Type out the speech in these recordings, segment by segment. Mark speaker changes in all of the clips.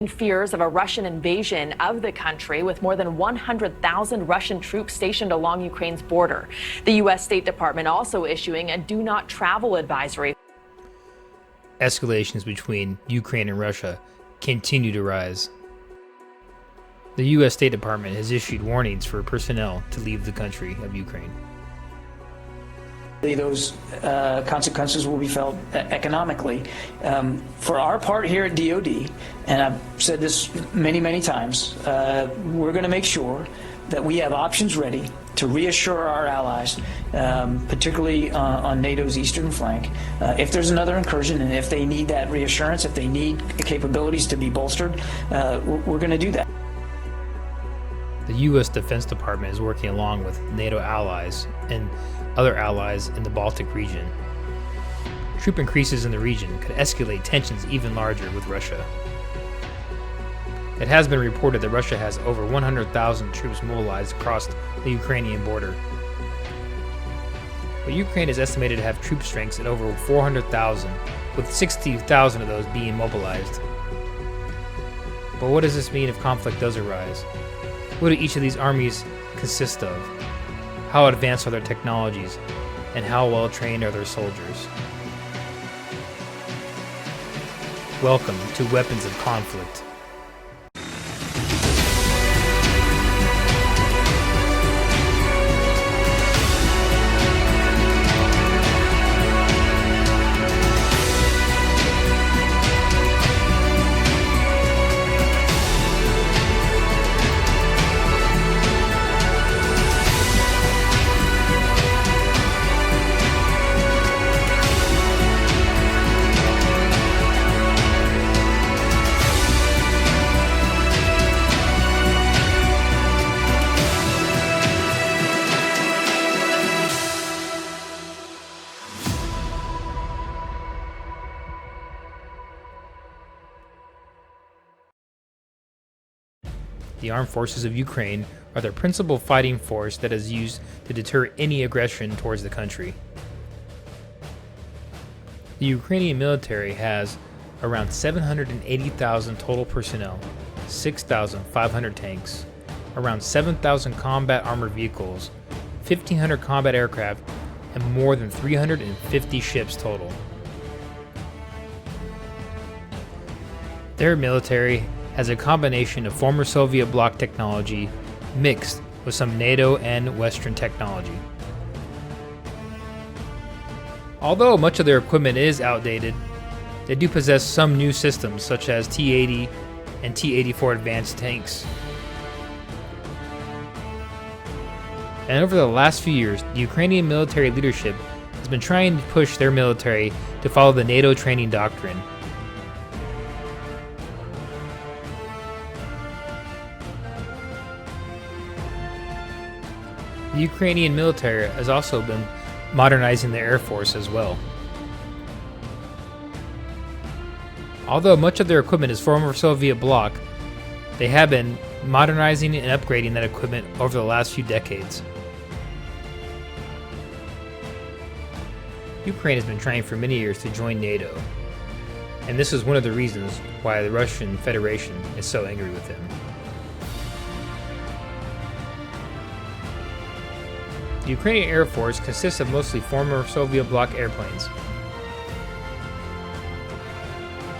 Speaker 1: Fears of a Russian invasion of the country, with more than 100,000 Russian troops stationed along Ukraine's border. The U.S. State Department also issuing a do not travel advisory.
Speaker 2: Escalations between Ukraine and Russia continue to rise. The U.S. State Department has issued warnings for personnel to leave the country of Ukraine.
Speaker 3: Those consequences will be felt economically. For our part here at DoD, and I've said this many times, we're going to make sure that we have options ready to reassure our allies, particularly on NATO's eastern flank. If there's another incursion and if they need that reassurance, if they need capabilities to be bolstered, we're going to do that.
Speaker 2: The U.S. Defense Department is working along with NATO allies and other allies in the Baltic region. Troop increases in the region could escalate tensions even larger with Russia. It has been reported that Russia has over 100,000 troops mobilized across the Ukrainian border. But Ukraine is estimated to have troop strengths at over 400,000, with 60,000 of those being mobilized. But what does this mean if conflict does arise? What do each of these armies consist of? How advanced are their technologies? And how well trained are their soldiers? Welcome to Weapons of Conflict. The armed forces of Ukraine are the principal fighting force that is used to deter any aggression towards the country. The Ukrainian military has around 780,000 total personnel, 6,500 tanks, around 7,000 combat armored vehicles, 1,500 combat aircraft, and more than 350 ships total. Their military has a combination of former Soviet bloc technology mixed with some NATO and Western technology. Although much of their equipment is outdated, they do possess some new systems such as T-80 and T-84 advanced tanks. And over the last few years, the Ukrainian military leadership has been trying to push their military to follow the NATO training doctrine. The Ukrainian military has also been modernizing their air force as well. Although much of their equipment is former Soviet bloc, they have been modernizing and upgrading that equipment over the last few decades. Ukraine has been trying for many years to join NATO, and this is one of the reasons why the Russian Federation is so angry with them. The Ukrainian Air Force consists of mostly former Soviet bloc airplanes.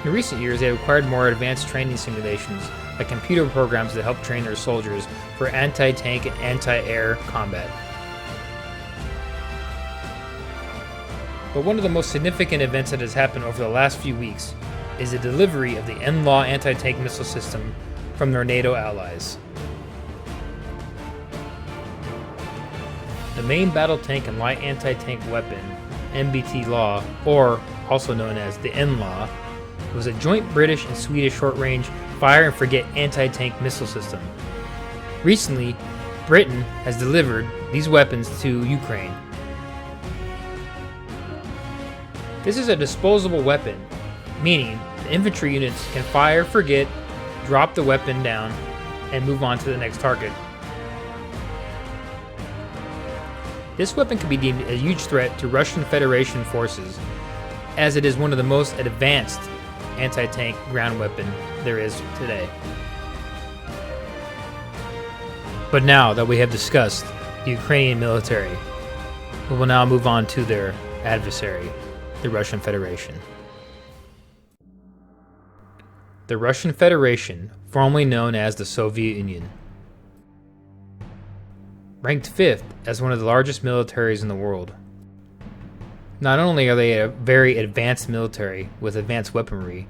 Speaker 2: In recent years, they have acquired more advanced training simulations, like computer programs that help train their soldiers for anti-tank and anti-air combat. But one of the most significant events that has happened over the last few weeks is the delivery of the NLAW anti-tank missile system from their NATO allies. The main battle tank and light anti-tank weapon, MBT-LAW, or also known as the NLAW, was a joint British and Swedish short-range fire-and-forget anti-tank missile system. Recently, Britain has delivered these weapons to Ukraine. This is a disposable weapon, meaning the infantry units can fire, forget, drop the weapon down, and move on to the next target. This weapon could be deemed a huge threat to Russian Federation forces, as it is one of the most advanced anti-tank ground weapon there is today. But now that we have discussed the Ukrainian military, we will now move on to their adversary, the Russian Federation. The Russian Federation, formerly known as the Soviet Union, ranked 5th as one of the largest militaries in the world. Not only are they a very advanced military with advanced weaponry,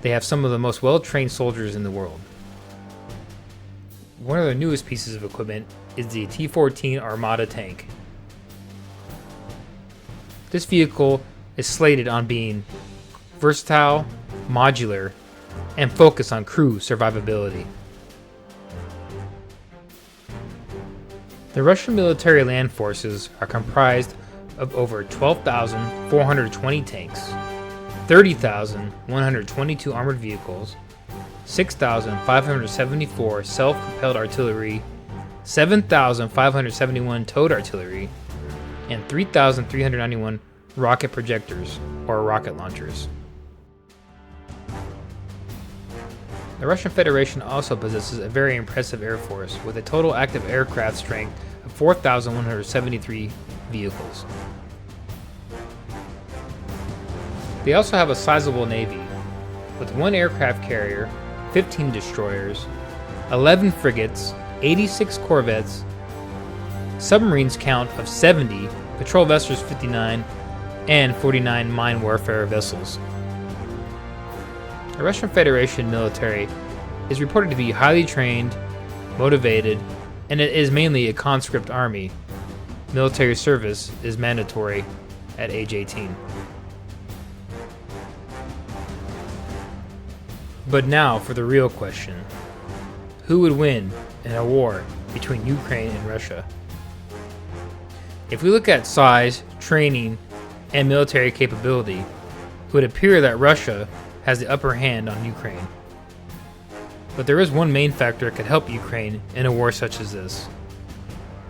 Speaker 2: they have some of the most well-trained soldiers in the world. One of their newest pieces of equipment is the T-14 Armata tank. This vehicle is slated on being versatile, modular, and focused on crew survivability. The Russian military land forces are comprised of over 12,420 tanks, 30,122 armored vehicles, 6,574 self-propelled artillery, 7,571 towed artillery, and 3,391 rocket projectors, or rocket launchers. The Russian Federation also possesses a very impressive air force with a total active aircraft strength of 4,173 vehicles. They also have a sizable navy, with 1 aircraft carrier, 15 destroyers, 11 frigates, 86 corvettes, submarines count of 70, patrol vessels 59, and 49 mine warfare vessels. The Russian Federation military is reported to be highly trained, motivated, and it is mainly a conscript army. Military service is mandatory at age 18. But now for the real question. Who would win in a war between Ukraine and Russia? If we look at size, training, and military capability, it would appear that Russia has the upper hand on Ukraine. But there is one main factor that could help Ukraine in a war such as this,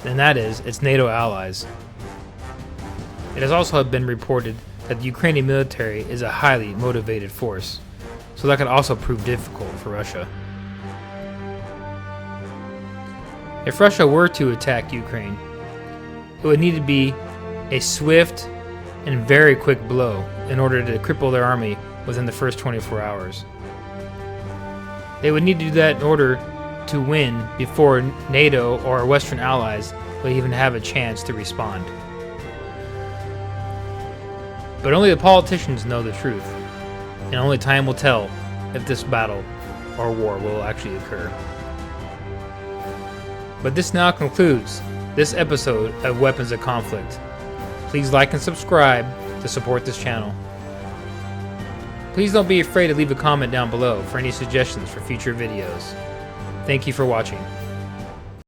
Speaker 2: and that is its NATO allies. It has also been reported that the Ukrainian military is a highly motivated force, so that could also prove difficult for Russia. If Russia were to attack Ukraine, it would need to be a swift and very quick blow in order to cripple their army within the first 24 hours. They would need to do that in order to win before NATO or Western allies would even have a chance to respond. But only the politicians know the truth, and only time will tell if this battle or war will actually occur. But this now concludes this episode of Weapons of Conflict. Please like and subscribe to support this channel. Please don't be afraid to leave a comment down below for any suggestions for future videos. Thank you for watching.